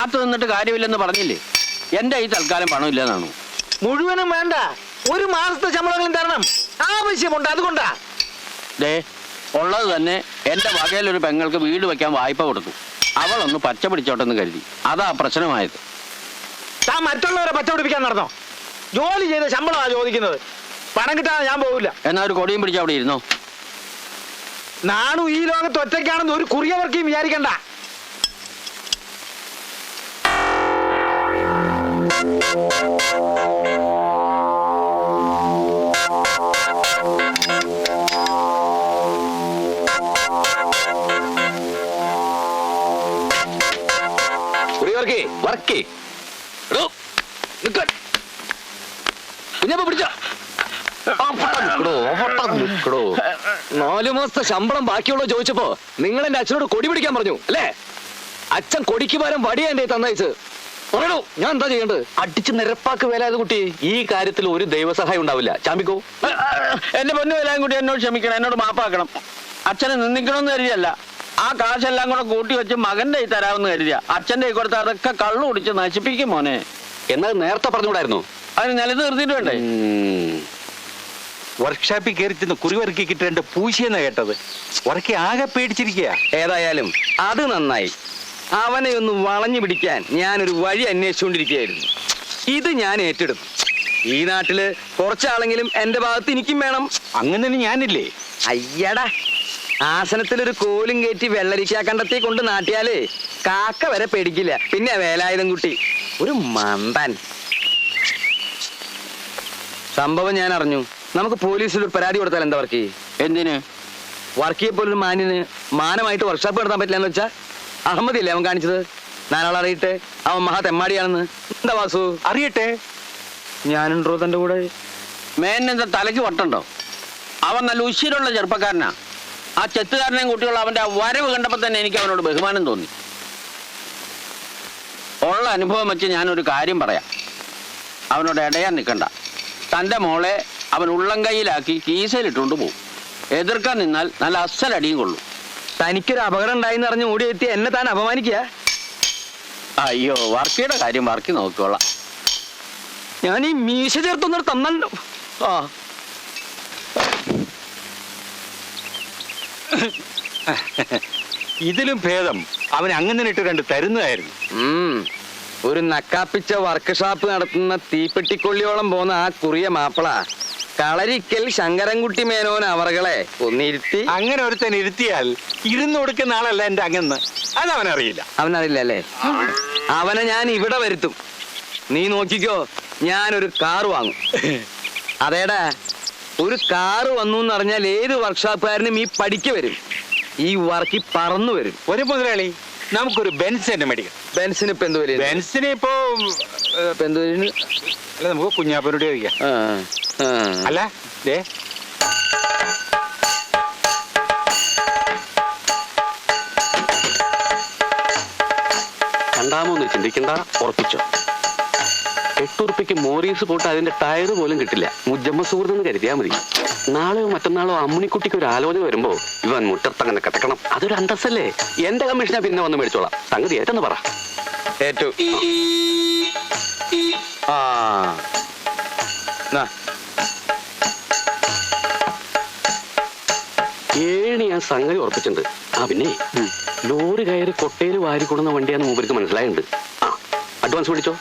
കാത്തു നിന്നിട്ട് കാര്യമില്ലെന്ന് പറഞ്ഞില്ലേ? എന്റെ ഈ തൽക്കാലം പണമില്ലെന്നാണോ? മുഴുവനും വേണ്ട, 1 മാസത്തെ ശമ്പളങ്ങളും തരണം. ആവശ്യമുണ്ട്, അതുകൊണ്ടാ. ദേ, ഉള്ളത് തന്നെ എന്റെ വകയിലൊരു പെങ്ങൾക്ക് വീട് വെക്കാൻ വായ്പ കൊടുത്തു. അവളൊന്ന് പച്ച പിടിച്ചോട്ടെന്ന് കരുതി. അതാ പ്രശ്നമായത്. താൻ മറ്റുള്ളവരെ പച്ച പിടിപ്പിക്കാൻ നടന്നോ? ജോലി ചെയ്ത ശമ്പളമാണ് ചോദിക്കുന്നത്. പണം കിട്ടാതെ ഞാൻ പോവില്ല. എന്നാ ഒരു കൊടിയും പിടിച്ച് അവിടെ ഇരുന്നോ. നാണു ഈ ലോകത്ത് ഒറ്റയ്ക്കാണെന്ന് ഒരു കുറിയവർക്കും വിചാരിക്കണ്ട. നാലു മാസത്തെ ശമ്പളം ബാക്കിയുള്ളോ ചോദിച്ചപ്പോ നിങ്ങൾ എന്റെ അച്ഛനോട് കൊടി പിടിക്കാൻ പറഞ്ഞു അല്ലേ? അച്ഛൻ കൊടിക്ക് പകരം വടിയാ എന്റെ തന്നയച്ച്. പറയണോ ഞാൻ എന്താ ചെയ്യേണ്ടത്? അടിച്ച് നിരപ്പാക്ക് വേലായത് കുട്ടി. ഈ കാര്യത്തിൽ ഒരു ദൈവസഹായം ഉണ്ടാവില്ല. ചാമ്പിക്കോ. എന്റെ പൊന്നു എല്ലാം കൂടി എന്നോട് ക്ഷമിക്കണം, എന്നോട് മാപ്പാക്കണം. അച്ഛനെ നിന്ദിക്കണമെന്ന് കരുതിയല്ല. ആ കാശെല്ലാം കൂടെ കൂട്ടി വെച്ച് മകന്റെ കൈ തരാമെന്ന് കരുതിയ. അച്ഛന്റെ കൈ കൊടുത്ത് അതൊക്കെ കള്ളു കുടിച്ച് നശിപ്പിക്കും മോനെ. എന്നാൽ നേരത്തെ പറഞ്ഞുകൂടായിരുന്നു? അതിന് നിലത്ത് നിർത്തിയിട്ട് വേണ്ടേ? വർക്ക്ഷോപ്പിൽ കയറി ചെന്ന് കുറിവറുക്കി കിട്ടേണ്ട പൂശിയെന്നാ കേട്ടത്. ഉറക്കി ആകെ പേടിച്ചിരിക്കുക. ഏതായാലും അത് നന്നായി. അവനെ ഒന്ന് വളഞ്ഞു പിടിക്കാൻ ഞാനൊരു വഴി അന്വേഷിച്ചുകൊണ്ടിരിക്കുകയായിരുന്നു. ഇത് ഞാൻ ഏറ്റെടുത്തു. ഈ നാട്ടില് കുറച്ചാളെങ്കിലും എന്റെ ഭാഗത്ത് എനിക്കും വേണം. അങ്ങനെ തന്നെ ഞാനില്ലേ? അയ്യടാ, ആസനത്തിലൊരു കോലും കയറ്റി വെള്ളരിക്കാ കണ്ടത്തി കൊണ്ട് നാട്ടിയാല് കാക്ക വരെ പേടിക്കില്ല. പിന്നെ വേലായുധം കുട്ടി ഒരു മന്ദൻ. സംഭവം ഞാൻ അറിഞ്ഞു. നമുക്ക് പോലീസിൽ ഒരു പരാതി കൊടുത്താൽ എന്താ വർക്ക്? എന്തിന്? വർക്കിയെ പോലൊരു മാന്യന് മാനമായിട്ട് വർക്ക്ഷോപ്പ് നടത്താൻ പറ്റില്ല എന്ന് വെച്ചാ അഹമ്മദില്ലേ അവൻ കാണിച്ചത്? നാലാളറിയട്ടെ അവൻ മഹാ തെമ്മാടിയാണെന്ന്. എന്താ വാസു? അറിയട്ടെ. ഞാനുണ്ടോ തന്റെ കൂടെ? മേനെന്താ തലയ്ക്ക് വട്ടുണ്ടോ? അവൻ നല്ല ഉശിരുള്ള ചെറുപ്പക്കാരനാ. ആ ചെത്തുകാരനെയും കുട്ടികളും അവന്റെ ആ വരവ് കണ്ടപ്പോ തന്നെ എനിക്ക് അവനോട് ബഹുമാനം തോന്നി. ഉള്ള അനുഭവം വെച്ച് ഞാനൊരു കാര്യം പറയാം. അവനോട് ഇടയാൻ നിൽക്കണ്ട. തൻ്റെ മോളെ അവൻ ഉള്ളം കൈയിലാക്കി കീസയിലിട്ടുകൊണ്ട് പോകും. എതിർക്കാൻ നിന്നാൽ നല്ല അസലടിയും കൊള്ളും. തനിക്കൊരു അപകടം ഉണ്ടായിന്ന് അറിഞ്ഞ് ഓടിയെത്തി എന്നെ താൻ അപമാനിക്കുക? അയ്യോ, വർക്കിയുടെ കാര്യം വർക്കി നോക്കിക്കോളാം. ഞാൻ ഈ മീശ ചേർത്തൊന്നും തന്നല്ലോ. ആ ഇതിലും ഭേദം അവൻ അങ്ങനെ ഇട്ട് 2 തരുന്നതായിരുന്നു. ഒരു നക്കാപ്പിച്ച വർക്ക്ഷോപ്പ് നടത്തുന്ന തീപ്പെട്ടിക്കൊള്ളിയോളം പോന്ന ആ കുറിയ മാപ്പിള കളരിക്കൽ ശങ്കരൻകുട്ടി മേനോൻ അവറുകളെ ഒന്നിരുത്തി. അങ്ങനെ ഒരുത്തൻ ഇരുത്തിയാൽ ഇരുന്ന് കൊടുക്കുന്ന ആളല്ല എന്റെ അങ്ങന്ന്. അതവനറിയില്ല. അവനറിയില്ല അല്ലേ? അവനെ ഞാൻ ഇവിടെ വരുത്തും. നീ നോക്കിക്കോ, ഞാനൊരു കാറ് വാങ്ങും. അതേടാ, ഒരു കാറ് വന്നു എന്നറിഞ്ഞാൽ ഏത് വർക്ക്ഷോപ്പുകാരനും ഈ പഠിക്ക് വരും. ഈ വർക്കി പറന്നു വരും. ഒരു മുതലാളി, നമുക്കൊരു ബെൻസ് തന്നെ മേടിക്കാം. ബെൻസിന് ഇപ്പൊ എന്ത് വരും? ബെൻസിന് ഇപ്പോ എന്ത് വരും? അല്ല, നമുക്ക് കുഞ്ഞാപ്പനോട് ചോദിക്കാം. അല്ല ദേ, രണ്ടാമൊന്ന് ചിന്തിക്കണ്ട, ഉറപ്പിച്ചോ. 8 ഉറുപ്പിക്ക് മോറീസ് പോട്ട് അതിന്റെ ടയർ പോലും കിട്ടില്ല. മുജമ്മ സുഹൃത്തെന്ന് കരുതിയാ മതി. നാളെയോ മറ്റന്നാളോ അമ്മുണിക്കുട്ടിക്ക് ഒരു ആലോചന വരുമ്പോ ഇവൻ മുറ്റത്തങ്ങനെ കിടക്കണം. അതൊരു അന്തസ്സല്ലേ? എന്റെ കമ്മീഷനാ പിന്നെ വന്ന് മേടിച്ചോളാം. സംഗതി ഏറ്റെന്ന് പറ. ഏറ്റു. ഏഴ് ഞാൻ സംഗതി ഉറപ്പിച്ചിട്ടുണ്ട്. ആ പിന്നെ ലോറി കയറി കൊട്ടയിൽ വാരിക്കൊടുന്ന വണ്ടിയാന്ന് മൂപ്പർക്ക് മനസ്സിലായിട്ടുണ്ട്. ആ, അഡ്വാൻസ് മേടിച്ചോ.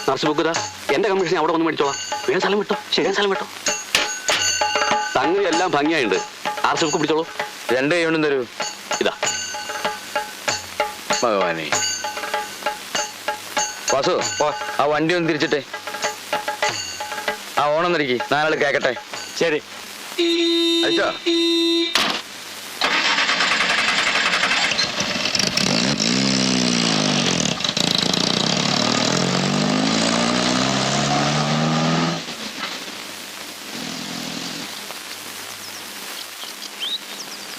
നർസ് ബുക്ക് ഇതാ. എന്റെ കമ്മീഷൻ അവിടെ വന്ന് മേടിച്ചോളാം. വേഗം സ്ഥലം വിട്ടോ. ശരിയാൻ സ്ഥലം വിട്ടോ. സംഗതി എല്ലാം ഭംഗിയായിട്ടുണ്ട്. RC book പിടിച്ചോളൂ. 2 കൈകൊണ്ടും തരൂ. ഇതാ. ഭഗവാനെ. വാസു, ആ വണ്ടി ഒന്ന് തിരിച്ചിട്ടെ. ആ ഓണം തിരിക്കി, 4 ആള് കേക്കട്ടെ. ശരി. അയച്ചോ?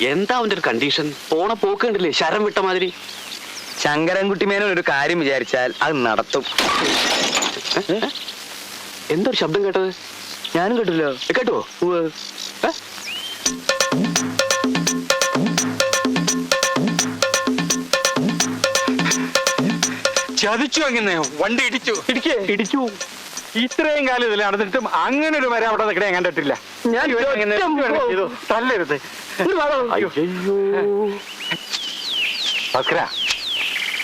എന്താ അവന്റെ ഒരു കണ്ടീഷൻ? പോണ പോക്ക് കണ്ടില്ലേ, ശരം വിട്ട മാതിരി. ശങ്കരൻകുട്ടി മേനോൻ ഒരു കാര്യം വിചാരിച്ചാൽ അത് നടത്തും. എന്തൊരു ശബ്ദം കേട്ടത്? ഞാനും കേട്ടില്ലോ. കേട്ടുവോ? ചതിച്ചു അങ്ങനെ വണ്ടി ഇടിച്ചു. ഇടിച്ചു. ഇത്രയും കാലം ഇതിൽ നടന്നിട്ടും അങ്ങനെ ഒരു മരം അവിടെ നിൽക്കണേ ഞാൻ കണ്ടിട്ടില്ല. ഞാൻ തല്ലരുത്. ഭാസ്കര,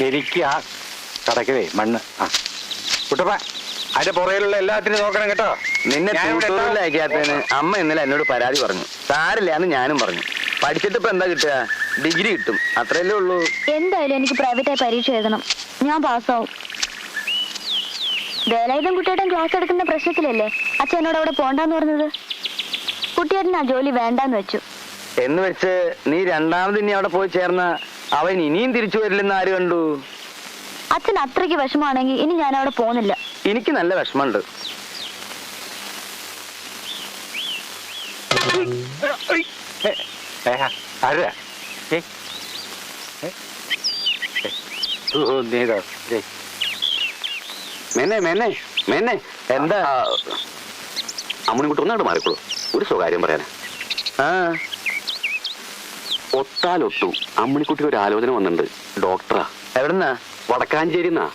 എനിക്ക് ആ കടക്കവേ മണ്ണ് കുട്ടപ്പ അതിന്റെ പുറയിലുള്ള എല്ലാത്തിനും നോക്കണം കേട്ടോ. നിന്നെ ട്യൂട്ടോറിയലാക്കിയാത്തതിന് അമ്മ ഇന്നലെ എന്നോട് പരാതി പറഞ്ഞു. സാരില്ലാന്ന് ഞാനും പറഞ്ഞു. പഠിച്ചിട്ട് ഇപ്പൊ എന്താ കിട്ടുക? ഡിഗ്രി കിട്ടും, അത്രയല്ലേ ഉള്ളൂ. എന്തായാലും എനിക്ക് പ്രൈവറ്റായി പരീക്ഷ എഴുതണം. ഞാൻ പാസ്സാവും. വേലായുധം കുട്ടിയേട്ടൻ ക്ലാസ് എടുക്കുന്ന പ്രശ്നത്തിലല്ലേ അച്ഛൻ എന്നോട് അവിടെ പോണ്ടെന്ന് പറഞ്ഞത്. കുട്ടിയേട്ടൻ ആ ജോലി വേണ്ടാന്ന് വെച്ചു. എന്ന് വെച്ച് നീ രണ്ടാമത് ഇനി അവിടെ പോയി ചേർന്ന അവൻ ഇനിയും തിരിച്ചു വരില്ലെന്ന് ആര് കണ്ടു? അച്ഛൻ അത്രയ്ക്ക് വിഷമാണെങ്കിൽ ഇനി ഞാൻ അവിടെ പോകുന്നില്ല. എനിക്ക് നല്ല വിഷമമുണ്ട്. ആരാ? മേനെ മേനെ മേനെ എന്താ? അമ്മണിക്കുട്ടി ഒന്നാട് മാറിക്കോളൂ. ഒരു സ്വകാര്യം പറയാനാ. ആ, ഒത്താലൊട്ടു അമ്മണിക്കുട്ടിക്ക് ഒരു ആലോചന വന്നിട്ടുണ്ട്. ഡോക്ടറാ. എവിടുന്നാ? വടക്കാഞ്ചേരിന്നാ.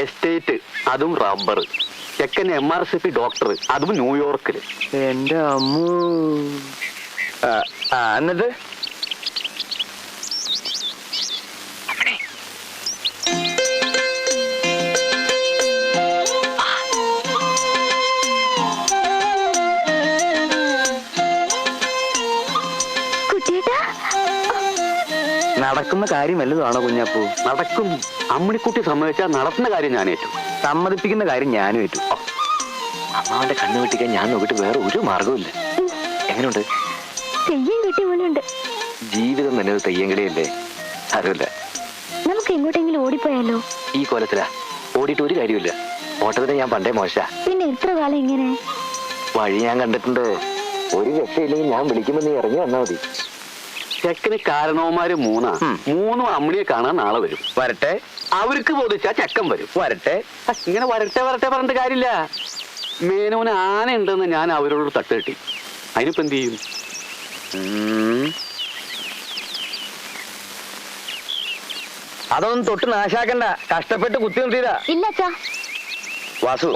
എസ്റ്റേറ്റ്, അതും റബ്ബർ. ചെക്കൻ MRCP ഡോക്ടർ, അതും ന്യൂയോർക്കില്. എന്റെ അമ്മൂ. എന്നിട്ട് നടക്കുന്ന കാര്യം വല്ലതുമാണോ കുഞ്ഞാപ്പൂ? നടക്കും. അമ്മണിക്കുട്ടി സമ്മതിച്ചാൽ നടത്തുന്ന കാര്യം ഞാൻ ഏറ്റു. സമ്മതിപ്പിക്കുന്ന കാര്യം ഞാനും ഏറ്റു. അമ്മാവന്റെ കണ്ണു വെട്ടിക്കാൻ ഞാൻ നോക്കിയിട്ട് വേറെ ഒരു മാർഗവുമില്ല. എങ്ങനെയുണ്ട്? തെയ്യം കിട്ടിയ പോലെയുണ്ട്. ജീവിതം തന്നെ ഒരു തെയ്യങ്കളിയല്ലേ? അറിയില്ല. നമുക്ക് എങ്ങോട്ടെങ്കിലും ഓടിപ്പോയാലോ? ഈ കോലത്തിലാ. ഓടിയിട്ട് ഒരു കാര്യമില്ല. ഓട്ടത്തിന് ഞാൻ പണ്ടേ മോശ. പിന്നെ എത്ര കാലം ഇങ്ങനെ? വഴി ഞാൻ കണ്ടിട്ടുണ്ട്. ഒരു രക്ഷയില്ലെങ്കിൽ ഞാൻ വിളിക്കുമ്പോൾ നീ ഇറങ്ങി വന്നാൽ മതി. ചെക്കന് കാരണവന്മാര് മൂന്നും അമ്മിണിയെ കാണാൻ നാളെ വരും. വരട്ടെ. അവർക്ക് ബോധിച്ചാ ചെക്കൻ വരും. വരട്ടെ. ഇങ്ങനെ വരട്ടെ വരട്ടെ പറഞ്ഞിട്ട് കാര്യമില്ല. മേനോന് ആന ഉണ്ടെന്ന് ഞാൻ അവരോട് തട്ട് കെട്ടി. അതിനിപ്പോ എന്ത് ചെയ്യും? അതൊന്നും തൊട്ട് നാശാക്കണ്ട. കഷ്ടപ്പെട്ട് കുത്തി നിർത്തിയതാ. ഇല്ല അച്ഛാ. വാസു,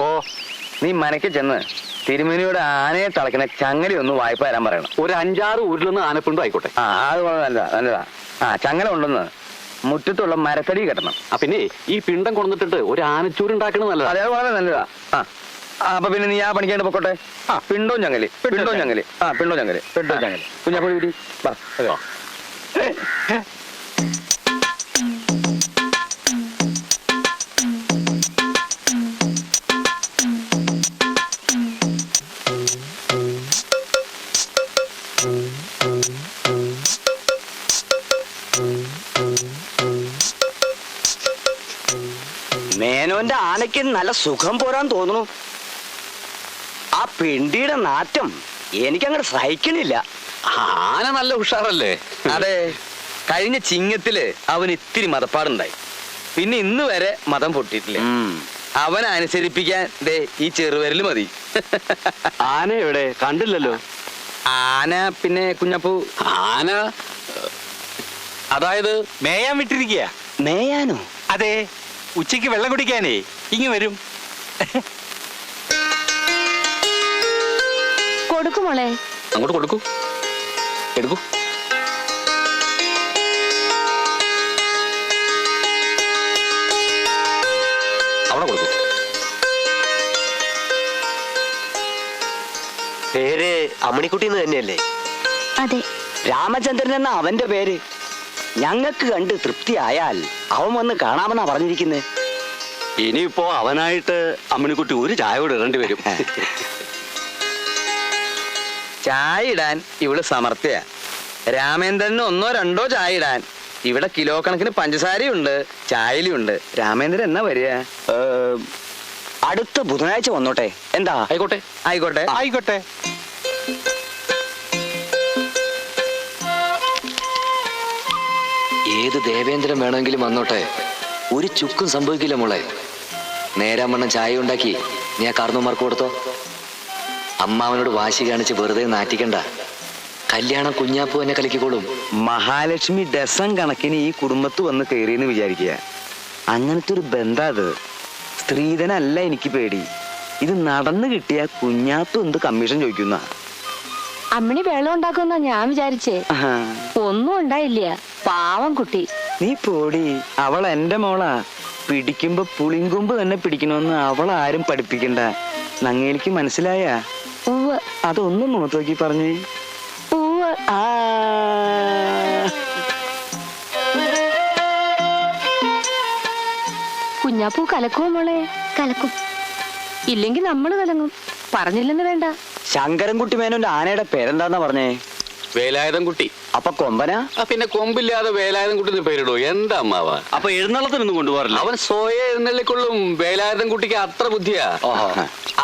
നീ മനക്ക് ചെന്ന് തിരുമേനിയുടെ ആനയെ തളയ്ക്കുന്ന ചങ്ങല ഒന്ന് വായ്പ തരാൻ പറയണം. ഒരു 5-6 ഊരിലൊന്ന് ആനപ്പിണ്ടോ ആയിക്കോട്ടെ. ആ, അത് നല്ലതാ നല്ലതാ. ചങ്ങല കൊണ്ടുവന്ന് മുറ്റത്തുള്ള മരത്തടി കെട്ടണം. പിന്നെ ഈ പിണ്ടം കൊണ്ടിട്ട് ഒരു ആനച്ചൂര് ഉണ്ടാക്കണത് നല്ലതാ. അതേ വളരെ നല്ലതാ. അപ്പൊ പിന്നെ നീ ആ പണിക്കാണ്ട് പൊക്കോട്ടെ. പിണ്ടോ ചങ്ങല്, പിണ്ടോ ചങ്ങല്. പിണ്ടോ ചങ്ങല്, പിണ്ടോ ചങ്ങല്. കുഞ്ഞാപ്പോ വീടി വാ. മേനോന്റെ ആനയ്ക്ക് നല്ല സുഖം പോരാൻ തോന്നുന്നു. ആ പിണ്ടിയുടെ നാറ്റം എനിക്കങ്ങോട്ട് സഹിക്കണില്ല. ആന നല്ല ഉഷാറല്ലേ? അതെ, കഴിഞ്ഞ ചിങ്ങത്തില് അവന് ഇത്തിരി മതപ്പാടുണ്ടായി. പിന്നെ ഇന്ന് വരെ മതം പൊട്ടിയിട്ടില്ല. അവനെ അനുസരിപ്പിക്കാൻ ദേ ഈ ചെറുവിരല് മതി. ആന എവിടെ? കണ്ടില്ലല്ലോ. ആന പിന്നെ കുഞ്ഞപ്പൂ, ആന അതായത് മേയാൻ വിട്ടിരിക്കുക. മേയാനോ? അതെ, ഉച്ചയ്ക്ക് വെള്ളം കുടിക്കാനേ ഇങ്ങ് വരും. കൊടുക്കുമോളെ? അങ്ങോട്ട് കൊടുക്കൂ. എടുക്കൂ. അവിടെ കൊടുക്കൂ. പേര് അമ്മണിക്കുട്ടിന്ന് തന്നെയല്ലേ? അതെ. രാമചന്ദ്രൻ എന്ന അവന്റെ പേര്. ഞങ്ങൾക്ക് കണ്ട് തൃപ്തിയായാൽ അവൻ വന്ന് കാണാമെന്നാ പറഞ്ഞിരിക്കുന്നത്. ഇനിയിപ്പോ അവനായിട്ട് അമ്മണിക്കുട്ടി ഒരു ചായ കൂടെ ഇടേണ്ടി വരും. ചായ ഇടാൻ ഇവിടെ സമർത്ഥ്യ. രാമേന്ദ്രന് 1-2 ചായ ഇടാൻ ഇവിടെ കിലോ കണക്കിന് പഞ്ചസാരയുണ്ട്, ചായയിലുണ്ട്. രാമേന്ദ്രൻ എന്നാ വരിക? അടുത്ത ബുധനാഴ്ച വന്നോട്ടെ. എന്താ? ആയിക്കോട്ടെ ആയിക്കോട്ടെ ആയിക്കോട്ടെ. ഏത് ദേവേന്ദ്രൻ വേണമെങ്കിലും വന്നോട്ടെ, ഒരു ചുക്കും സംഭവിക്കില്ല മോളെ. നേരാമണ്ണം ചായ ഉണ്ടാക്കി നീ ആ കാർന്നോമാർക്ക് കൊടുത്തോ. അമ്മാവനോട് വാശി കാണിച്ച് വെറുതെ നാറ്റിക്കണ്ട. കല്യാണം കുഞ്ഞാപ്പൂ എന്നെ കലക്കിക്കോളും. മഹാലക്ഷ്മി ഡസൻ കണക്കിന് ഈ കുടുംബത്ത് വന്ന് കയറിയെന്ന് വിചാരിക്കുക. അങ്ങനത്തെ ഒരു ബന്ധം അത്. സ്ത്രീധനല്ല എനിക്ക് പേടി. ഇത് നടന്നു കിട്ടിയ കുഞ്ഞാത്തും എന്ത് കമ്മീഷൻ ചോദിക്കുന്ന. അമ്മിണി വെള്ളം ഉണ്ടാക്കുന്ന ഞാൻ വിചാരിച്ചേ. ഒന്നും ഉണ്ടായില്ല, പാവം കുട്ടി. നീ പോടി, അവൾ എന്റെ മോളാ. പിടിക്കുമ്പോ പുളിങ്കൊമ്പ് തന്നെ പിടിക്കണമെന്ന് അവൾ ആരും പഠിപ്പിക്കണ്ട. നങ്ങേലിക്ക് മനസ്സിലായ? ഉവ്വ് അതൊന്നും മുഖത്ത് നോക്കി പറഞ്ഞേ. ഉവ്വ്. ആ കുഞ്ഞാപ്പൂ കലക്കുമോ മോളെ? കലക്കും. ഇല്ലെങ്കിൽ നമ്മള് കലങ്ങും. പറഞ്ഞില്ലെന്ന് വേണ്ട. ശങ്കരൻകുട്ടി മേനോന്റെ ആനയുടെ പേരെന്താന്നാ പറഞ്ഞേ? വേലായുധം കുട്ടി. അപ്പൊ കൊമ്പനാ? പിന്നെ കൊമ്പില്ലാതെ വേലായുധം കുട്ടി പേരിടോ? എന്താ അമ്മാവ? അപ്പൊ എഴുന്നള്ളത്തിനൊന്നും കൊണ്ടുപോകാറില്ല? അവൻ സ്വയം എഴുന്നള്ളിക്കൊള്ളും. വേലായുധം കുട്ടിക്ക് അത്ര ബുദ്ധിയാ.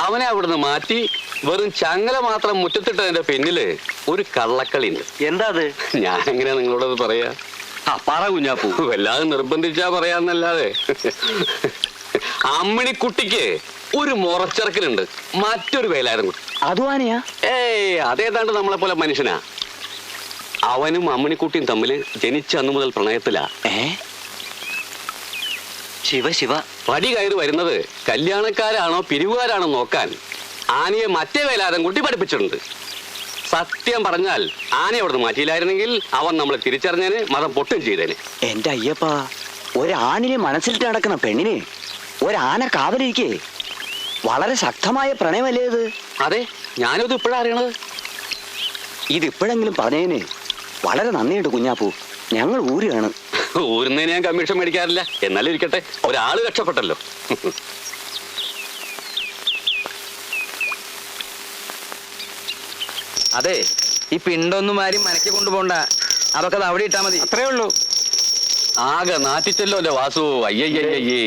അവനെ അവിടുന്ന് മാറ്റി വെറും ചങ്ങല മാത്രം മുറ്റത്തിട്ടതിന്റെ പിന്നില് ഒരു കള്ളക്കളി ഉണ്ട്. എന്താ അത്? ഞാൻ എങ്ങനെയാ നിങ്ങളോടത് പറയാ? പറ കുഞ്ഞാപ്പൂ. വല്ലാതെ നിർബന്ധിച്ചാ പറയാന്നല്ലാതെ. അമ്മിണിക്കുട്ടിക്ക് ഒരു മുറച്ചിറക്കലുണ്ട്, മറ്റൊരു വേലായുധം കുട്ടി. അതും ആനയാ? അതേതാണ്ട് നമ്മളെ പോലെ മനുഷ്യനാ. അവനും അമ്മിണിക്കുട്ടിയും തമ്മില് ജനിച്ച അന്നു മുതൽ പ്രണയത്തിലാ. ശിവ ശിവ. പടി കയറി വരുന്നത് കല്യാണക്കാരാണോ പിരിവുകാരാണോ നോക്കാൻ ആനയെ മറ്റേ വേലായുധം കുട്ടി പഠിപ്പിച്ചിട്ടുണ്ട്. സത്യം പറഞ്ഞാൽ ആനയെ അവിടുന്ന് മാറ്റിയില്ലായിരുന്നെങ്കിൽ അവൻ നമ്മളെ തിരിച്ചറിഞ്ഞേന്, മതം പൊട്ടും ചെയ്തേന്. എന്റെ അയ്യപ്പ, ഒരാണിനെ മനസ്സിലിട്ട് നടക്കുന്ന പെണ്ണിനെ ഒരാന കാവലിരിക്കേ. വളരെ ശക്തമായ പ്രണയമല്ലേ ഇത്? അതെ, ഞാനിത് ഇപ്പോഴാ അറിയണത്. ഇതിപ്പോഴെങ്കിലും പറഞ്ഞതിന് വളരെ നന്ദിയുണ്ട് കുഞ്ഞാപ്പൂ. ഞങ്ങൾ ഊരാണ്. ഊരുന്നതിന് ഞാൻ കമ്മീഷൻ മേടിക്കാറില്ല. എന്നാലും ഇരിക്കട്ടെ, ഒരാള് രക്ഷപ്പെട്ടല്ലോ. അതെ, ഈ പിണ്ടൊന്നും ആരും മനക്കി കൊണ്ടുപോണ്ട. അതൊക്കെ അത് അവിടെ ഇട്ടാ മതി. അത്രേ ഉള്ളൂ. ആകെ നാറ്റിച്ചല്ലോ അല്ലേ വാസു? അയ്യയ്യയ്യേ,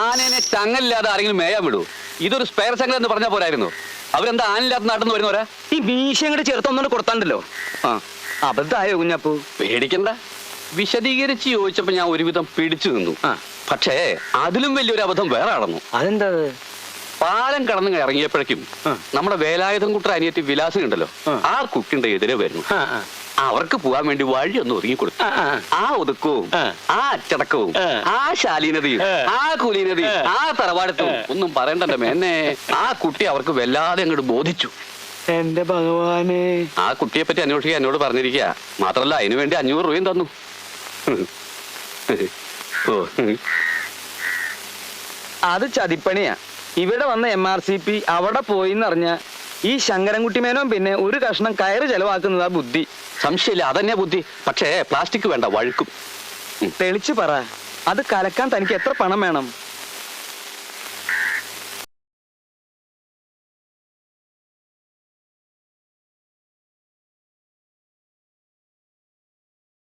ആനേനെ ചങ്ങലില്ലാതെ ആരെങ്കിലും മേയാൻ വിടൂ? ഇതൊരു സ്പെയർ ചങ്ങൽ എന്ന് പറഞ്ഞാൽ പോരായിരുന്നു? അവരെന്താ ആനില്ലാത്ത നാട്ടിൽ നിന്ന് വരുന്നവരാ? ഈ മീശ അങ്ങോട്ട് ചേർത്തൊന്നുകൊണ്ട് കൊടുത്താണ്ടല്ലോ. അബദ്ധായോ കുഞ്ഞാപ്പൂ? പേടിക്കണ്ട. വിശദീകരിച്ച് ചോദിച്ചപ്പോ ഞാൻ ഒരുവിധം പിടിച്ചു നിന്നു. പക്ഷേ അതിലും വലിയൊരു അബദ്ധം വേറെ നടന്നു. അതെന്താ? പാലം കടന്ന് ഇറങ്ങിയപ്പോഴേക്കും നമ്മുടെ വേലായുധം കുട്ടർ അനിയത്തി വിലാസം ഉണ്ടല്ലോ, ആ കുട്ടിന്റെ എതിരെ വരുന്നു. അവർക്ക് പോകാൻ വേണ്ടി വഴിയൊന്നും ഒതുങ്ങി കൊടുത്തു. ആ ഒതുക്കവും ആ അച്ചടക്കവും ആ ശാലീനതയും ആ കുലീനതയും ആ തറവാടത്തും ഒന്നും പറയണ്ടല്ലോ മേന്നെ. ആ കുട്ടി അവർക്ക് വല്ലാതെ അങ്ങോട്ട് ബോധിച്ചു. എന്റെ ഭഗവാനെ. ആ കുട്ടിയെ പറ്റി അന്വേഷിക്കാൻ എന്നോട് പറഞ്ഞിരിക്കുക. മാത്രല്ല അതിനു വേണ്ടി 500 രൂപയും തന്നു. അത് ചതിപ്പണിയാ. ഇവിടെ വന്ന MRCP അവിടെ പോയിന്നറിഞ്ഞ ഈ ശങ്കരൻകുട്ടി മേനോൻ പിന്നെ ഒരു കഷ്ണം കയറ് ചെലവാക്കുന്നതാ ബുദ്ധി. സംശയമില്ല, അതന്നെ ബുദ്ധി. പക്ഷേ പ്ലാസ്റ്റിക് വേണ്ട, വഴുക്കും. തെളിച്ചു പറ, അത് കലക്കാൻ തനിക്ക് എത്ര പണം വേണം?